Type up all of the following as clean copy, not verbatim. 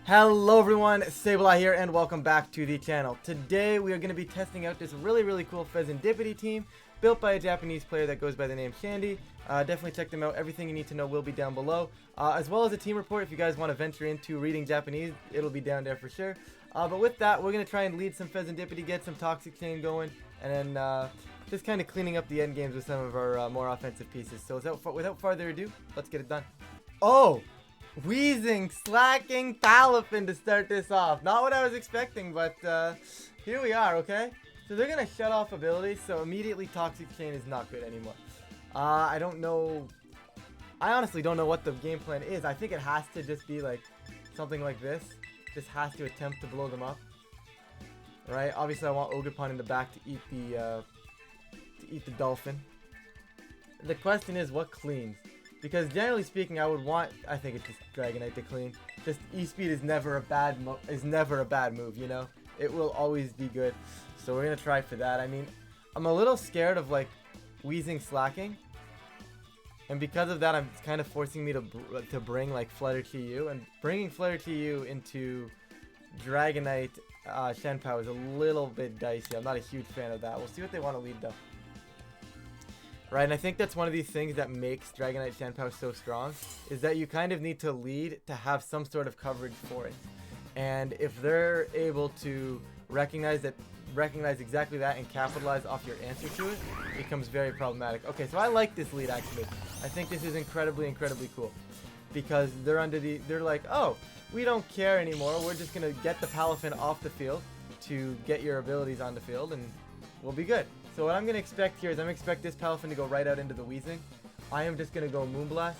Hello everyone, Sableye here and welcome back to the channel. Today we are going to be testing out this really cool Fezandipiti team built by a Japanese player that goes by the name Shandy. Definitely check them out. Everything you need to know will be down below, as well as a team report. If you guys want to venture into reading Japanese, it'll be down there for sure. But with that, we're going to try and lead some Fezandipiti, get some toxic chain going, and then just kind of cleaning up the end games with some of our more offensive pieces. So without further ado, let's get it done. Oh! Wheezing, slacking, Palafin to start this off. Not what I was expecting, but here we are, okay? So they're going to shut off abilities, so immediately Toxic Chain is not good anymore. I don't know. I honestly don't know what the game plan is. I think it has to just be like something like this. Just has to attempt to blow them up. Right? Obviously I want Ogerpon in the back to eat the dolphin. The question is what cleans? Because generally speaking, I think it's just Dragonite to clean. Just E-Speed is never a bad move, you know? It will always be good. So we're gonna try for that. I mean, I'm a little scared of like Wheezing slacking. And because of that, it's kind of forcing me to bring like Flutter TU. And bringing Flutter TU into Dragonite Shenpao is a little bit dicey. I'm not a huge fan of that. We'll see what they want to lead though. Right, and I think that's one of these things that makes Dragonite Shenpao so strong, is that you kind of need to lead to have some sort of coverage for it. And if they're able to recognize exactly that and capitalize off your answer to it, it becomes very problematic. Okay, so I like this lead actually. I think this is incredibly cool. Because they're like, oh, we don't care anymore, we're just gonna get the Palafin off the field to get your abilities on the field and we'll be good. So what I'm going to expect here is I'm going to expect this Palafin to go right out into the Wheezing. I am just going to go Moonblast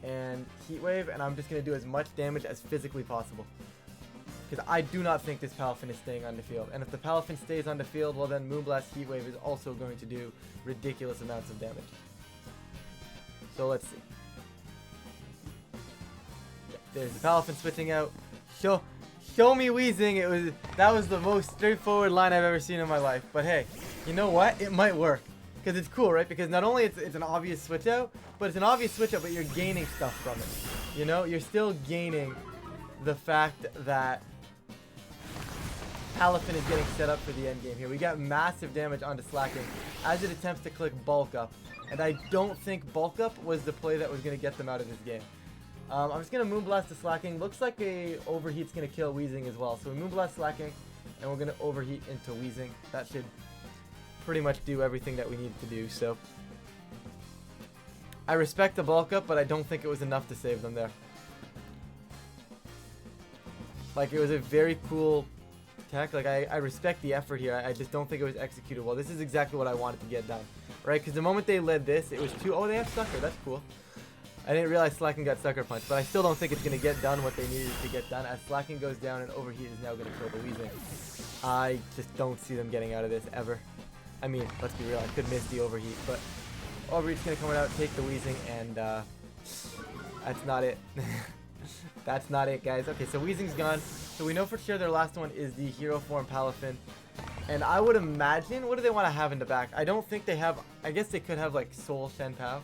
and Heat Wave, and I'm just going to do as much damage as physically possible. Because I do not think this Palafin is staying on the field. And if the Palafin stays on the field, well then Moonblast Heat Wave is also going to do ridiculous amounts of damage. So let's see. Yeah, there's the Palafin switching out. Show me Wheezing. That was the most straightforward line I've ever seen in my life. But hey, you know what? It might work. Because it's cool, right? Because not only it's an obvious switch out, but you're gaining stuff from it. You know? You're still gaining the fact that Palafin is getting set up for the end game here. We got massive damage onto slacking as it attempts to click bulk up. And I don't think bulk up was the play that was going to get them out of this game. I'm just going to Moonblast the slacking. Looks like a overheat's going to kill Wheezing as well. So we Moonblast slacking, and we're going to overheat into Wheezing. That should pretty much do everything that we need to do. So I respect the bulk up, but I don't think it was enough to save them there. Like, it was a very cool tech. Like, I respect the effort here. I just don't think it was executed well. This is exactly what I wanted to get done. Right? Because the moment they led this, it was too... Oh, they have Sucker. That's cool. I didn't realize Slacking got Sucker Punch, but I still don't think it's going to get done what they needed to get done, as Slacking goes down and Overheat is now going to kill the Wheezing. I just don't see them getting out of this ever. I mean, let's be real, I could miss the Overheat, but Overheat's going to come out, take the Wheezing, and that's not it. That's not it, guys. Okay, so Wheezing's gone. So we know for sure their last one is the Hero Form Palafin. And I would imagine, what do they want to have in the back? I don't think they have, I guess they could have like Soul Shenpao.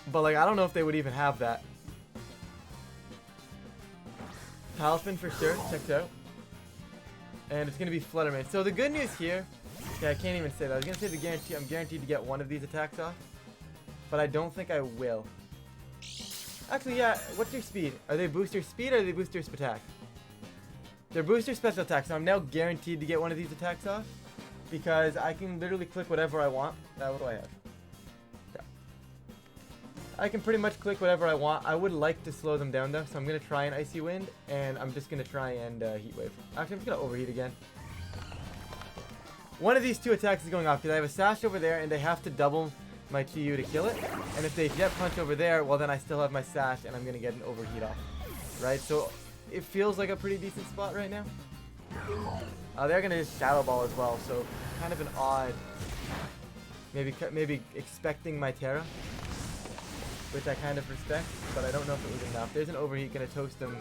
But like, I don't know if they would even have that. Palafin for sure, checked out. And it's going to be Fluttermane. So the good news here, okay, I can't even say that. I was going to say I'm guaranteed to get one of these attacks off. But I don't think I will. Actually, yeah, what's your speed? Are they booster speed or are they booster attack? They're booster special attacks, so I'm now guaranteed to get one of these attacks off. Because I can literally click whatever I want. What do I have? I can pretty much click whatever I want. I would like to slow them down though, so I'm going to try an Icy Wind, and I'm just going to try and Heat Wave. Actually, I'm just going to Overheat again. One of these two attacks is going off, because I have a Sash over there, and they have to double my TU to kill it. And if they Jet Punch over there, well then I still have my Sash, and I'm going to get an Overheat off. Right, so it feels like a pretty decent spot right now. They're going to just Shadow Ball as well, so kind of an odd... Maybe expecting my Terra, which I kind of respect, but I don't know if it was enough. There's an Overheat, gonna toast them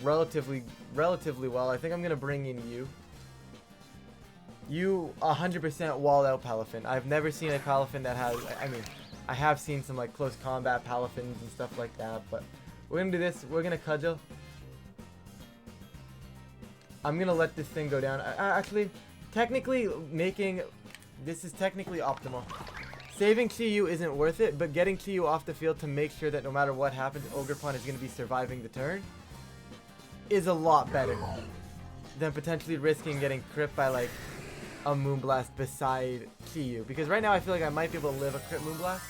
relatively well. I think I'm gonna bring in you. You 100% walled out Palafin. I've never seen a Palafin that has, I mean, I have seen some like close combat Palafins and stuff like that, but we're gonna do this. We're gonna cudgel. I'm gonna let this thing go down. Actually, technically making this is technically optimal. Saving Chi-Yu isn't worth it, but getting Chi-Yu off the field to make sure that no matter what happens, Ogerpon is gonna be surviving the turn is a lot better than potentially risking getting crit by like a Moonblast beside Chi-Yu. Because right now I feel like I might be able to live a crit Moonblast,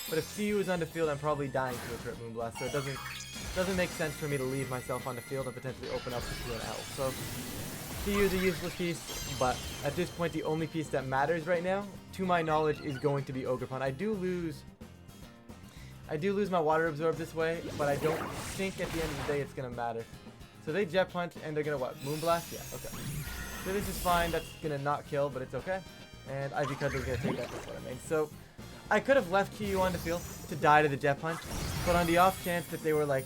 but if Chi-Yu is on the field, I'm probably dying to a crit Moonblast, so it doesn't make sense for me to leave myself on the field and potentially open up to an L. So Chi-Yu is a useless piece, but at this point the only piece that matters right now, to my knowledge, is going to be Ogerpon. I do lose my Water Absorb this way, but I don't think at the end of the day it's gonna matter. So they Jet Punch and they're gonna what? Moonblast? Yeah, okay. So this is fine. That's gonna not kill, but it's okay. And Ivy Cudgel's gonna take that. That's what I mean. So I could have left Chi-Yu on the field to die to the Jet Punch, but on the off chance that they were like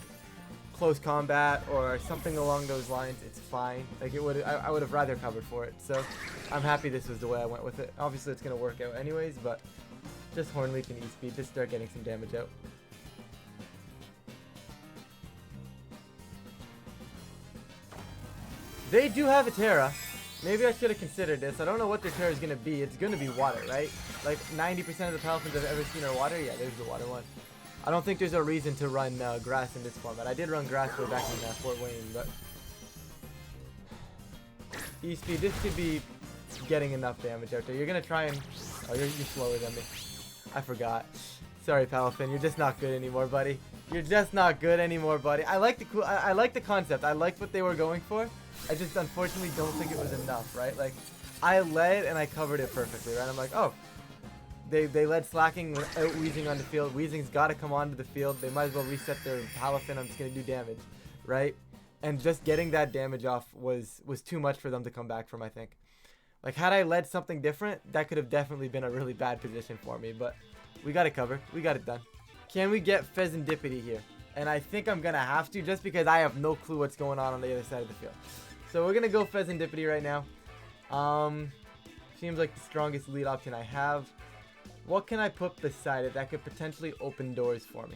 close combat or something along those lines, it's fine. Like it would, I would have rather covered for it. So I'm happy this was the way I went with it. Obviously it's gonna work out anyways, but just Horn Leech and E-Speed, just start getting some damage out. They do have a Terra. Maybe I should have considered this. I don't know what their Terra is going to be. It's going to be water, right? Like 90% of the Palafins I've ever seen are water. Yeah, there's the water one. I don't think there's a reason to run grass in this format. I did run grass way back in Fort Wayne, but E-Speed, this could be getting enough damage out there. You're going to try and... Oh, you're slower than me. I forgot. Sorry, Palafin. You're just not good anymore, buddy. You're just not good anymore, buddy. I like the concept. I liked what they were going for. I just unfortunately don't think it was enough, right? Like, I led and I covered it perfectly, right? I'm like, oh, they led slacking without Weezing on the field. Weezing's got to come onto the field. They might as well reset their Palafin. I'm just going to do damage, right? And just getting that damage off was too much for them to come back from, I think. Like, had I led something different, that could have definitely been a really bad position for me, but we got it covered. We got it done. Can we get Fezandipiti here? And I think I'm going to have to, just because I have no clue what's going on the other side of the field. So we're going to go Fezandipiti right now. Seems like the strongest lead option I have. What can I put beside it that could potentially open doors for me?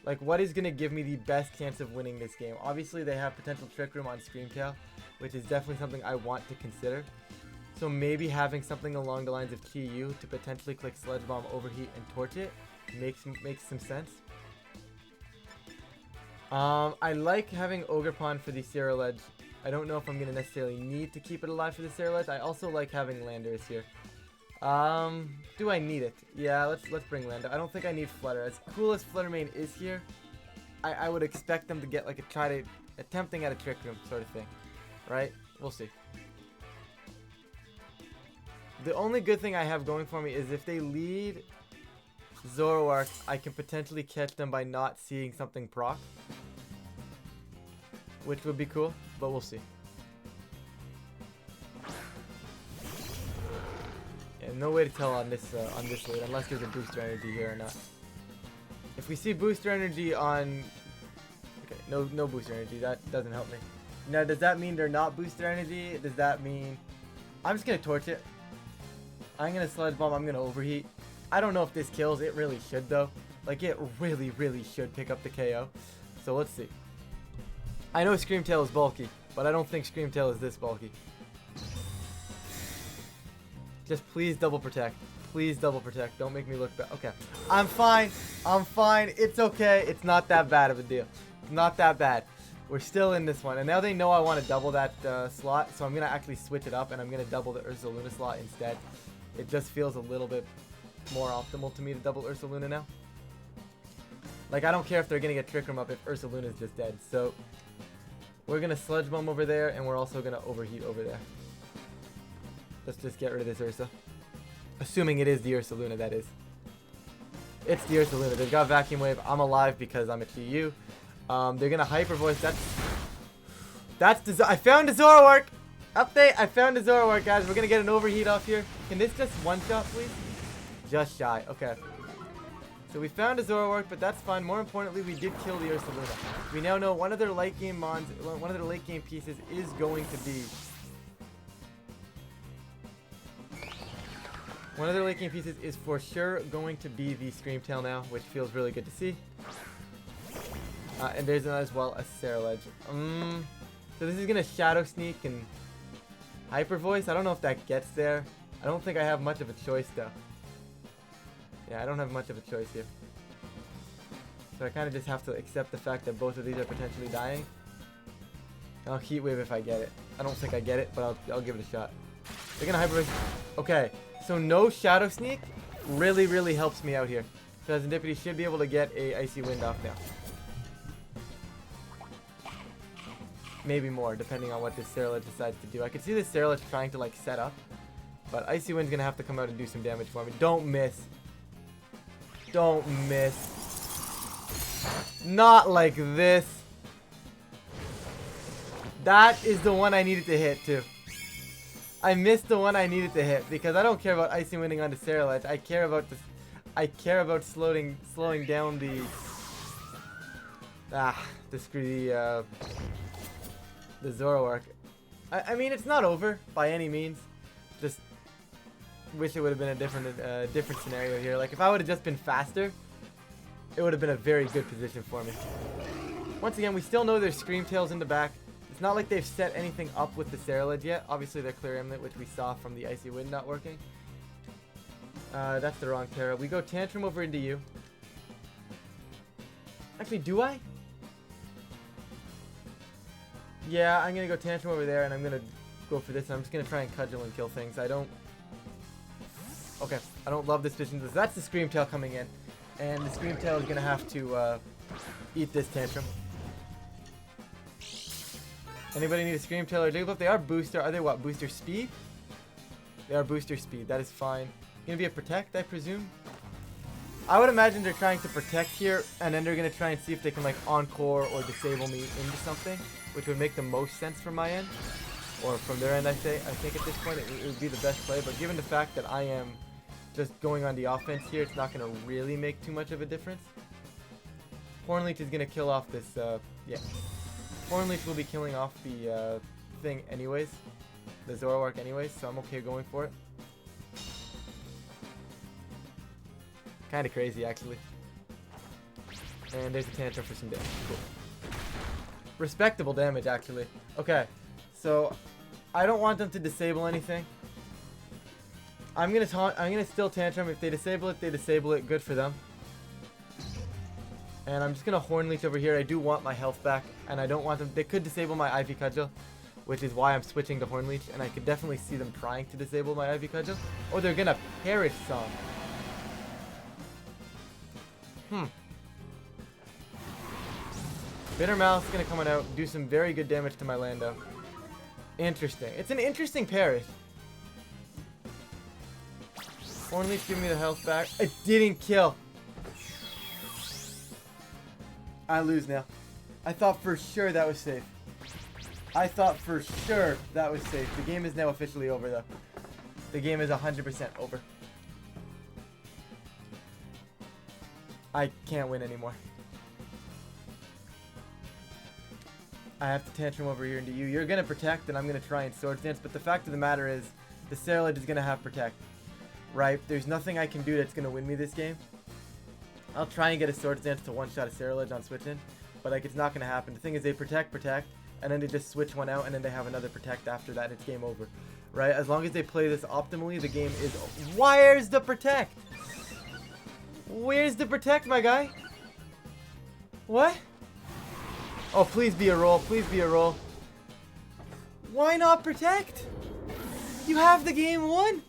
Like, what is going to give me the best chance of winning this game? Obviously, they have potential Trick Room on Screamtail, which is definitely something I want to consider. So maybe having something along the lines of Chi-Yu to potentially click Sledge Bomb, Overheat, and Torch it makes some sense. I like having Ogerpon for the Scarlet. I don't know if I'm going to necessarily need to keep it alive for the Scarlet. I also like having Landorus here. Do I need it? Yeah, let's bring Lando. I don't think I need Flutter. As cool as Flutter Mane is here, I would expect them to get like attempting at a Trick Room sort of thing, right? We'll see. The only good thing I have going for me is if they lead Zoroark, I can potentially catch them by not seeing something proc, which would be cool, but we'll see. Yeah, no way to tell on this lead unless there's a booster energy here or not. If we see booster energy on, okay, no booster energy, that doesn't help me. Now, does that mean they're not booster energy? Does that mean I'm just gonna torch it? I'm gonna Sledge Bomb. I'm gonna Overheat. I don't know if this kills. It really should though. Like it really should pick up the KO. So let's see. I know Screamtail is bulky, but I don't think Screamtail is this bulky. Just please double protect. Please double protect. Don't make me look bad. Okay. I'm fine. I'm fine. It's okay. It's not that bad of a deal. Not that bad. We're still in this one. And now they know I want to double that slot, so I'm going to actually switch it up, and I'm going to double the Ursaluna slot instead. It just feels a little bit more optimal to me to double Ursaluna now. Like, I don't care if they're going to get Trick Room up if Ursaluna is just dead. So, we're going to Sludge Bomb over there, and we're also going to Overheat over there. Let's just get rid of this Ursa. Assuming it is the Ursaluna, that is. It's the Ursaluna. They've got Vacuum Wave. I'm alive because I'm a Chi-Yu. They're going to Hyper Voice. I found a Zoroark! Update! I found a Zoroark, guys. We're going to get an Overheat off here. Can this just one-shot, please? Just shy. Okay. So we found a Zoroark, but that's fine. More importantly, we did kill the Ursaluna. We now know one of their late game one of their late game pieces is going to be One of their late game pieces is for sure going to be the Screamtail now, which feels really good to see. And there's as well a Scarlet. So this is going to Shadow Sneak and Hyper Voice. I don't know if that gets there. I don't think I have much of a choice though. Yeah, I don't have much of a choice here. So I kind of just have to accept the fact that both of these are potentially dying. I'll Heat Wave if I get it. I don't think I get it, but I'll give it a shot. They're going to Hyper Voice. Okay, so no Shadow Sneak really, really helps me out here. Fezandipiti should be able to get a Icy Wind off now. Maybe more, depending on what this Scarlet decides to do. I could see this Scarlet trying to like set up, but Icy Wind's gonna have to come out and do some damage for me. Don't miss. Don't miss. Not like this. That is the one I needed to hit too. I missed the one I needed to hit because I don't care about Icy Winding onto Scarlet. I care about this. I care about slowing down the Zoroark. I mean, it's not over by any means. Just wish it would have been a different scenario here. Like if I would have just been faster, it would have been a very good position for me. Once again, we still know there's Screamtails in the back. It's not like they've set anything up with the Scarlet yet. Obviously, their Clear Amulet, which we saw from the Icy Wind not working. That's the wrong Terra. We go Tantrum over into you. Actually, do I? Yeah, I'm going to go Tantrum over there, and I'm going to go for this. I'm just going to try and Cudgel and kill things. I don't love this position. That's the Screamtail coming in. And the Screamtail is going to have to eat this Tantrum. Anybody need a Screamtail or Jigglypuff? They are booster. Are they what? Booster speed? They are booster speed. That is fine. Going to be a Protect, I presume? I would imagine they're trying to Protect here, and then they're going to try and see if they can like Encore or disable me into something, which would make the most sense from my end. Or from their end, I think at this point it would be the best play. But given the fact that I am just going on the offense here, it's not going to really make too much of a difference. Hornleech is going to kill off this, yeah. Hornleech will be killing off the thing anyways. The Zoroark anyways, so I'm okay going for it. Kind of crazy, actually. And there's a Tantrum for some damage. Cool. Respectable damage, actually. Okay, so I don't want them to disable anything. I'm gonna still Tantrum. If they disable it, they disable it. Good for them. And I'm just gonna Hornleech over here. I do want my health back, and I don't want them. They could disable my Ivy Cudgel, which is why I'm switching to Hornleech. And I could definitely see them trying to disable my Ivy Cudgel, or they're gonna Perish some. Bittermouth's gonna come on out, do some very good damage to my Lando. Interesting. It's an interesting Perish. Hornleech, give me the health back. It didn't kill. I lose now. I thought for sure that was safe. I thought for sure that was safe. The game is now officially over though. The game is 100% over. I can't win anymore. I have to Tantrum over here into you. You're going to Protect, and I'm going to try and Swords Dance. But the fact of the matter is, the Scarlet is going to have Protect. Right? There's nothing I can do that's going to win me this game. I'll try and get a Swords Dance to one-shot a Scarlet on switch in. But like, it's not going to happen. The thing is, they Protect, and then they just switch one out, and then they have another Protect after that, and it's game over. Right? As long as they play this optimally, the game is... Where's the Protect? Where's the Protect, my guy? What? Oh, please be a roll. Please be a roll. Why not Protect? You have the game won.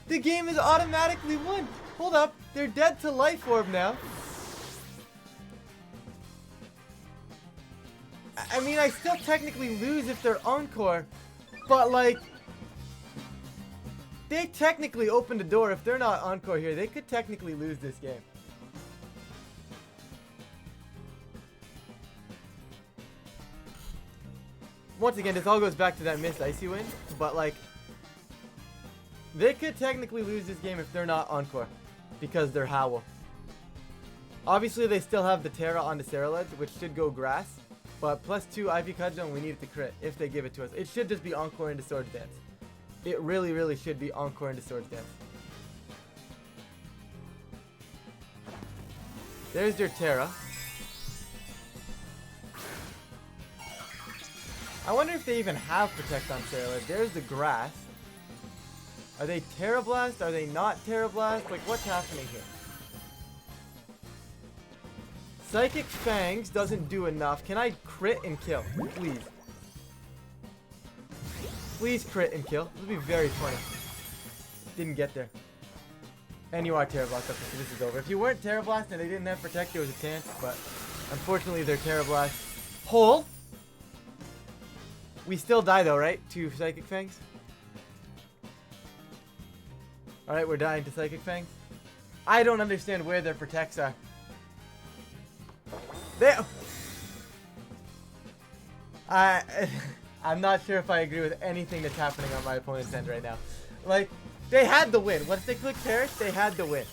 The game is automatically won. Hold up. They're dead to Life Orb now. I mean, I still technically lose if they're Encore. But, like... They technically opened the door. If they're not Encore here, they could technically lose this game. Once again, this all goes back to that missed Icy Wind, but like, they could technically lose this game if they're not Encore, because they're Howl. Obviously, they still have the Terra on the Scarlet, which should go Grass, but +2 Ivy Cudgel, and we need it to crit if they give it to us. It should just be Encore into Swords Dance. it really, really should be Encore into Swords Dance. There's their Terra. I wonder if they even have Protect on Scarlet. There's the grass. Are they Terra Blast? Are they not Terra Blast? Like, what's happening here? Psychic Fangs doesn't do enough. Can I crit and kill? Please. Please crit and kill. This would be very funny. Didn't get there. And you are Terra Blast. Okay, so this is over. If you weren't Terra Blast and they didn't have Protect, there was a chance. But unfortunately, they're Terra Blast. Hole. We still die though, right? To Psychic Fangs. Alright, we're dying to Psychic Fangs. I don't understand where their Protects are. I'm not sure if I agree with anything that's happening on my opponent's end right now. Like, they had the win. Once they click Perish, they had the win.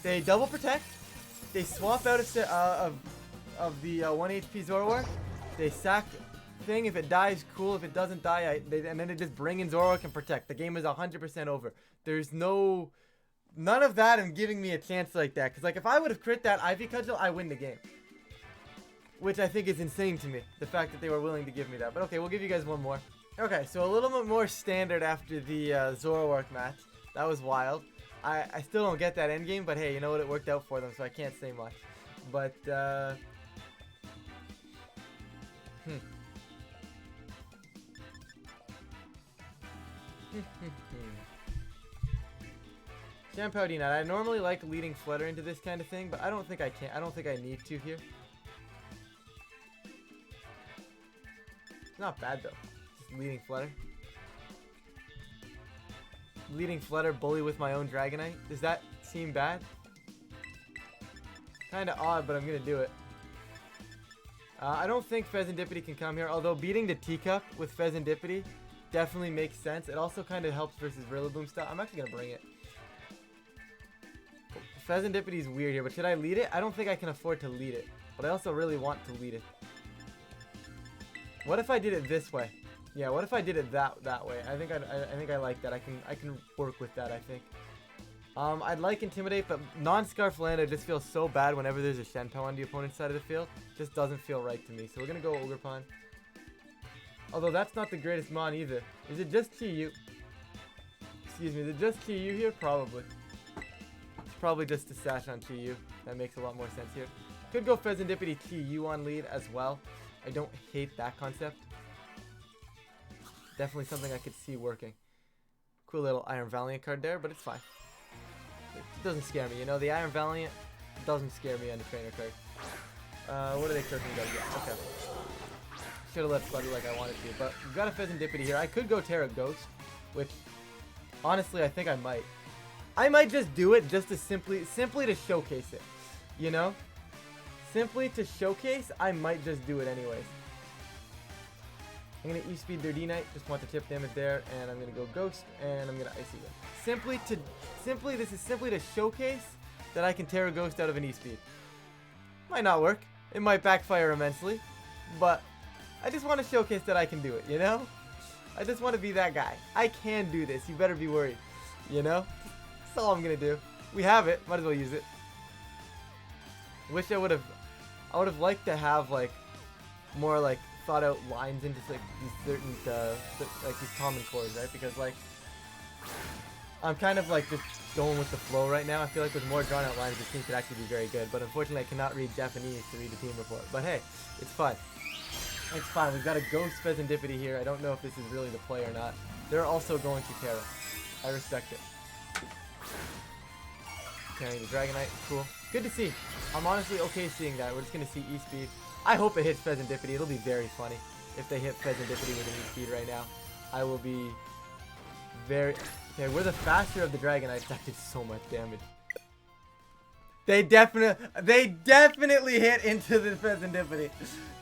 They double Protect. They swap out of the 1 HP Zoroark. They sack thing. If it dies, cool. If it doesn't die, and then they just bring in Zoroark and Protect. The game is 100% over. There's none of that and giving me a chance like that. Because, like, if I would have crit that Ivy Cudgel, I win the game. Which I think is insane to me. The fact that they were willing to give me that. But okay, we'll give you guys one more. Okay, so a little bit more standard after the Zoroark match. That was wild. I still don't get that endgame, but hey, you know what? It worked out for them, so I can't say much. But, Shampowdina, I normally like leading Flutter into this kind of thing, but I don't think I can. I don't think I need to here. It's not bad though. Just leading Flutter. Leading Flutter, bully with my own Dragonite. Does that seem bad? Kinda odd, but I'm gonna do it. I don't think Fezandipiti can come here, although beating the Teacup with Fezandipiti definitely makes sense. It also kind of helps versus Rillaboom style. I'm actually gonna bring it. Fezandipiti is weird here, but should I lead it? I don't think I can afford to lead it, but I also really want to lead it. What if I did it this way? Yeah, what if I did it that way? I think I like that. I can work with that, I think. I'd like Intimidate, but non-Scarflando just feels so bad whenever there's a Shenpao on the opponent's side of the field. Just doesn't feel right to me. So we're gonna go Ogerpon. Although that's not the greatest mon either. Is it just Chi-Yu? Excuse me, is it just Chi-Yu here? Probably. It's probably just a sash on Chi-Yu. That makes a lot more sense here. Could go Fezandipiti Chi-Yu on lead as well. I don't hate that concept. Definitely something I could see working. Cool little Iron Valiant card there, but it's fine. It doesn't scare me, you know? The Iron Valiant doesn't scare me on the trainer card. What are they cooking though? Yeah, okay. Should have let Flutter like I wanted to, but we've got a Fezandipiti here. I could go Terra Ghost, which honestly I think I might. I might just do it just to simply to showcase it, you know? Simply to showcase, I might just do it anyways. I'm gonna E-Speed their D-Knight, just want the tip damage there, and I'm gonna go Ghost, and I'm gonna Icy them. This is simply to showcase that I can Terra Ghost out of an E-Speed. Might not work, it might backfire immensely, but I just want to showcase that I can do it, you know? I just want to be that guy. I can do this, you better be worried, you know? That's all I'm gonna do. We have it, might as well use it. Wish I would have liked to have like more like thought out lines into like these certain like these common cores, right? Because like I'm kind of like just going with the flow right now. I feel like with more drawn out lines, this team could actually be very good. But unfortunately, I cannot read Japanese to read the team report. But hey, it's fine. It's fine. We've got a Ghost Fezandipiti here. I don't know if this is really the play or not. They're also going to Terra. I respect it. Carrying the Dragonite. Cool. Good to see. I'm honestly okay seeing that. We're just going to see E-Speed. I hope it hits Fezandipiti. It'll be very funny if they hit Fezandipiti with an E-Speed right now. I will be very... Okay, we're the faster of the Dragonites. That did so much damage. They definitely hit into the Fezandipiti.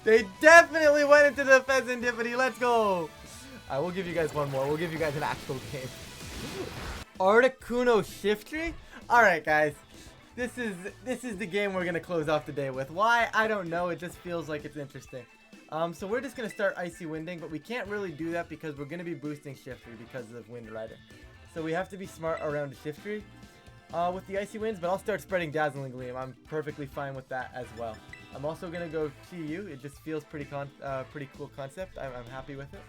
They definitely went into the Fezandipiti. Let's go. We'll give you guys one more. We'll give you guys an actual game. Articuno Shiftry? Alright, guys. This is the game we're going to close off the day with. Why? I don't know. It just feels like it's interesting. So we're just going to start Icy Winding, but we can't really do that because we're going to be boosting Shiftry because of Wind Rider. So we have to be smart around Shiftry with the Icy Winds, but I'll start spreading Dazzling Gleam. I'm perfectly fine with that as well. I'm also going to go Chi-Yu. It just feels pretty cool concept. I'm happy with it.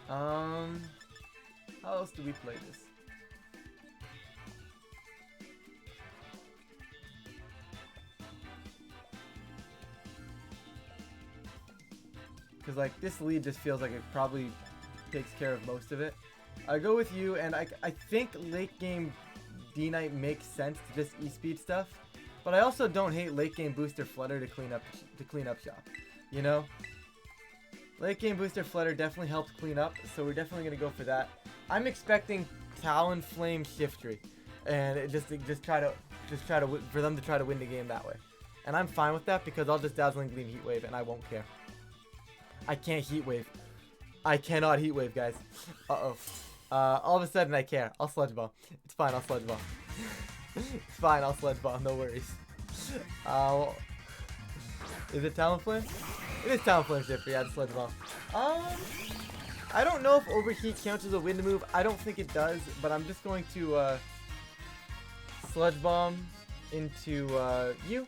How else do we play this? Because like this lead just feels like it probably takes care of most of it. I go with you, and I think late game D-Knight makes sense to just E-speed stuff, but I also don't hate late game booster Flutter to clean up shop. You know, late game booster Flutter definitely helps clean up, so we're definitely gonna go for that. I'm expecting Talonflame Shiftry, and it just for them to try to win the game that way, and I'm fine with that because I'll just Dazzling Gleam Heat Wave and I won't care. I can't Heat Wave. I cannot Heat Wave, guys. Uh-oh. All of a sudden I care. I'll Sludge Bomb. It's fine, I'll Sludge Bomb. It's fine, I'll Sludge Bomb. No worries. Is it Talonflame? It is Talonflame Shiftry. Yeah, it's Sludge Bomb. I don't know if Overheat counts as a wind move. I don't think it does, but I'm just going to Sludge Bomb into you.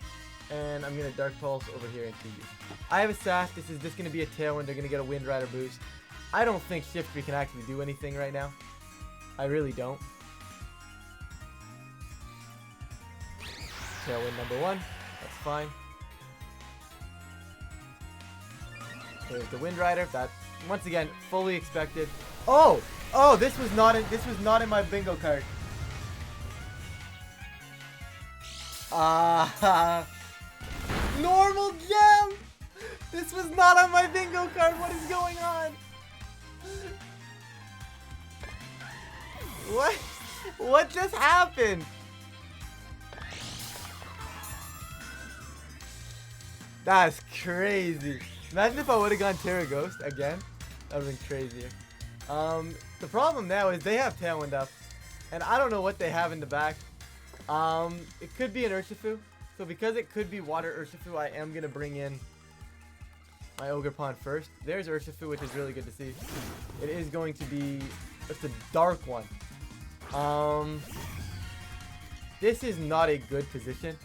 And I'm going to Dark Pulse over here into you. I have a Sash. This is just going to be a Tailwind. They're going to get a Wind Rider boost. I don't think Shiftry can actually do anything right now. I really don't. Tailwind number 1. That's fine. There's the Wind Rider. That, once again, fully expected. Oh! Oh, this was not in my bingo card. Normal gem! This was not on my bingo card. What is going on? What? What just happened? That's crazy. Imagine if I would have gone Terra Ghost again. That would have been crazier. The problem now is they have Tailwind up, and I don't know what they have in the back. It could be an Urshifu. So because it could be Water Urshifu, I am going to bring in my Ogerpon first. There's Urshifu, which is really good to see. It is going to be... It's a dark one. This is not a good position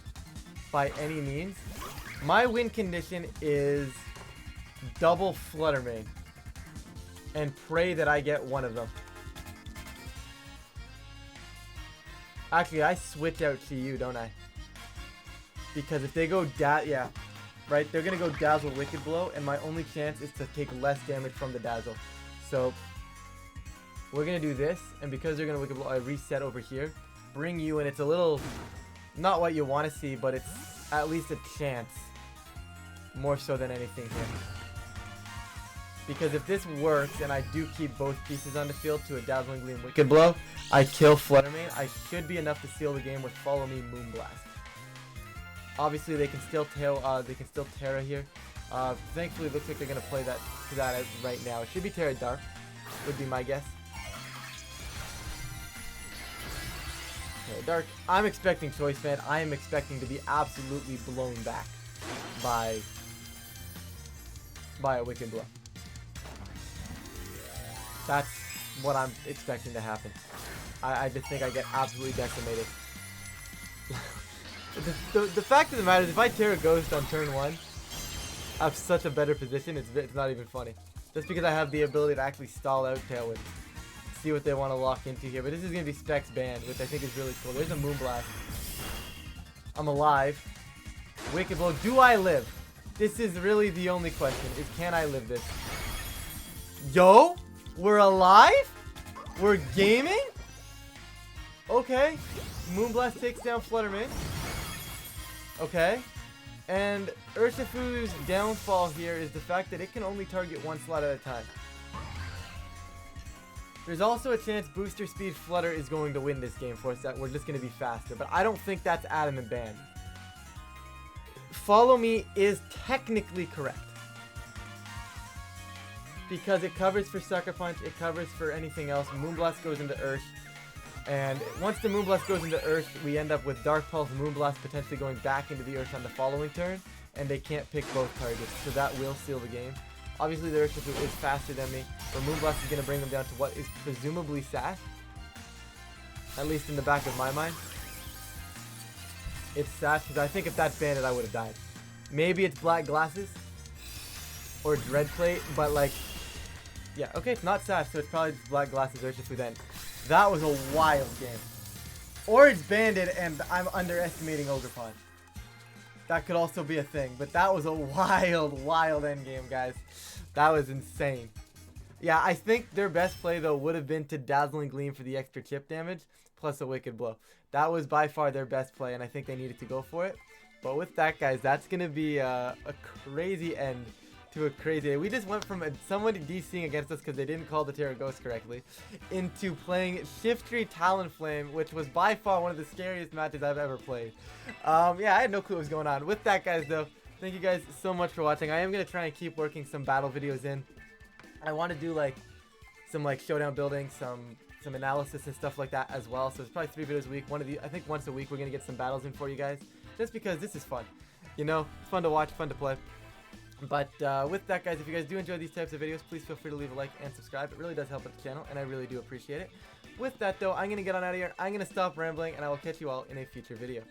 by any means. My win condition is double Flutter Mane. And pray that I get one of them. Actually, I switch out Chi-Yu, don't I? Because if they go yeah, right, they're gonna go Dazzle Wicked Blow, and my only chance is to take less damage from the Dazzle. So we're gonna do this, and because they're gonna Wicked Blow, I reset over here, bring you, and it's a little not what you want to see, but it's at least a chance, more so than anything here. Because if this works, and I do keep both pieces on the field to a Dazzling Gleam Wicked Blow, I kill Flutter Mane. I should be enough to seal the game with Follow Me Moonblast. Obviously, they can still Terra here. Thankfully, it looks like they're gonna play that right now. It should be Terra Dark, would be my guess. Terra Dark. I'm expecting Choice Band. I am expecting to be absolutely blown back by a Wicked Blow. That's what I'm expecting to happen. I just think I get absolutely decimated. The fact of the matter is, if I Terra Ghost on turn 1, I have such a better position, it's not even funny. Just because I have the ability to actually stall out Tailwind. See what they want to lock into here. But this is going to be Specs Band, which I think is really cool. There's a Moonblast. I'm alive. Wicked Blow. Do I live? This is really the only question, is can I live this? Yo! We're alive? We're gaming? Okay. Moonblast takes down Flutter Mane. Okay. And Urshifu's downfall here is the fact that it can only target one slot at a time. There's also a chance Booster Speed Flutter is going to win this game for us, that we're just going to be faster. But I don't think that's Adamant Band. Follow Me is technically correct. Because it covers for Sucker Punch, it covers for anything else. Moonblast goes into Ursh. And once the Moonblast goes into Earth, we end up with Dark Pulse Moonblast potentially going back into the Earth on the following turn, and they can't pick both targets, so that will seal the game. Obviously, the Urshifu is faster than me, but Moonblast is going to bring them down to what is presumably Sash, at least in the back of my mind. It's Sash, because I think if that's Bandit, I would have died. Maybe it's Black Glasses or Dread Plate, but like, yeah, okay, it's not Sash, so it's probably just Black Glasses Urshifu then. That was a wild game. Or it's Bandit and I'm underestimating Ogerpon. That could also be a thing, but that was a wild, wild endgame, guys. That was insane. Yeah, I think their best play, though, would have been to Dazzling Gleam for the extra chip damage, plus a Wicked Blow. That was by far their best play, and I think they needed to go for it. But with that, guys, that's going to be a crazy end to a crazy day. We just went from somebody DCing against us because they didn't call the Terra Ghost correctly into playing Shiftry Talonflame, which was by far one of the scariest matches I've ever played. Yeah, I had no clue what was going on. With that, guys, though, thank you guys so much for watching. I am going to try and keep working some battle videos in. I want to do like some showdown building, some analysis and stuff like that as well. So it's probably 3 videos a week. I think once a week we're going to get some battles in for you guys, just because this is fun. You know, it's fun to watch, fun to play. But with that, guys, if you guys do enjoy these types of videos, please feel free to leave a like and subscribe. It really does help out the channel, and I really do appreciate it. With that, though, I'm going to get on out of here. I'm going to stop rambling, and I will catch you all in a future video.